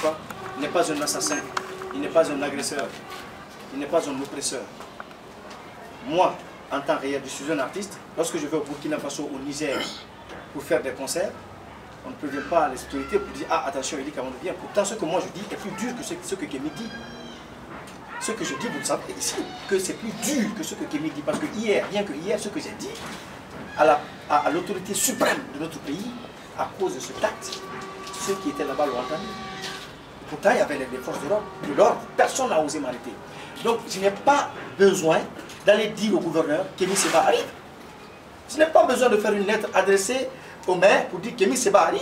fois, il n'est pas un assassin, il n'est pas un agresseur, il n'est pas un oppresseur. Moi, en temps réel, je suis un artiste. Lorsque je vais au Burkina Faso, au Niger, pour faire des concerts, on ne prévient pas les autorités pour dire « Ah, attention, il dit qu'avant de bien ». Pourtant, ce que moi je dis est plus dur que ce que Kémy dit. Ce que je dis, vous le savez ici, que c'est plus dur que ce que Kémy dit. Parce que hier, rien que hier, ce que j'ai dit à l'autorité suprême de notre pays, à cause de ce acte, ceux qui étaient là-bas l'ont entendu. Pourtant, il y avait les forces de l'ordre, personne n'a osé m'arrêter. Donc, je n'ai pas besoin d'aller dire au gouverneur Kémy Séba arrive. Je n'ai pas besoin de faire une lettre adressée au maire pour dire Kémy Séba arrive.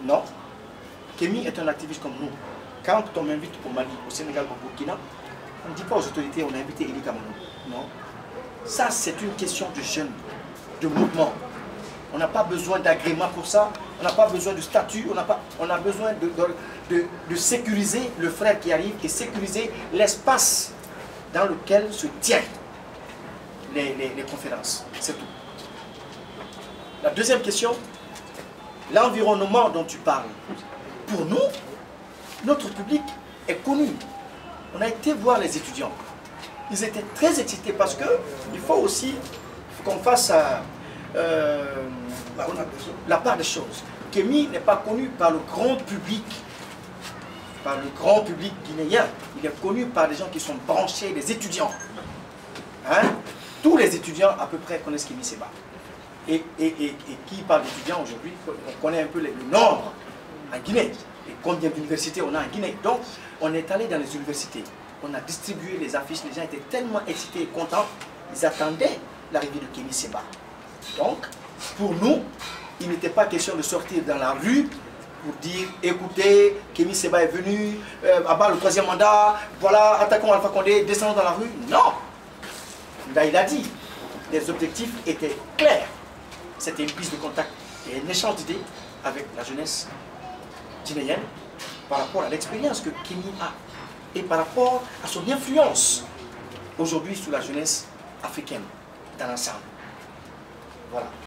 Non. Kémy est un activiste comme nous. Quand on m'invite au Mali, au Sénégal, au Burkina, on ne dit pas aux autorités on a invité Eli Kamano. Non. Ça, c'est une question de jeunes, de mouvement. On n'a pas besoin d'agrément pour ça. On n'a pas besoin de statut. On a besoin de sécuriser le frère qui arrive et sécuriser l'espace dans lequel se tiennent les conférences. C'est tout. La deuxième question, l'environnement dont tu parles. Pour nous, notre public est connu. On a été voir les étudiants. Ils étaient très excités parce qu'il faut aussi qu'on fasse la part des choses. Kémy n'est pas connu par le grand public. Par le grand public guinéen. Il est connu par des gens qui sont branchés, des étudiants. Hein? Tous les étudiants à peu près connaissent Kémy Séba. Et qui parle d'étudiants aujourd'hui, on connaît un peu le nombre en Guinée. Et combien d'universités on a en Guinée. Donc, on est allé dans les universités. On a distribué les affiches. Les gens étaient tellement excités et contents. Ils attendaient l'arrivée de Kémy Séba. Donc, pour nous, il n'était pas question de sortir dans la rue pour dire, écoutez, Kémy Séba est venu, abat le troisième mandat, voilà, attaquons Alpha Condé, descendons dans la rue. Non. Là, il a dit, les objectifs étaient clairs. C'était une prise de contact et un échange d'idées avec la jeunesse guinéenne par rapport à l'expérience que Kémy a et par rapport à son influence aujourd'hui sur la jeunesse africaine dans l'ensemble. Voilà.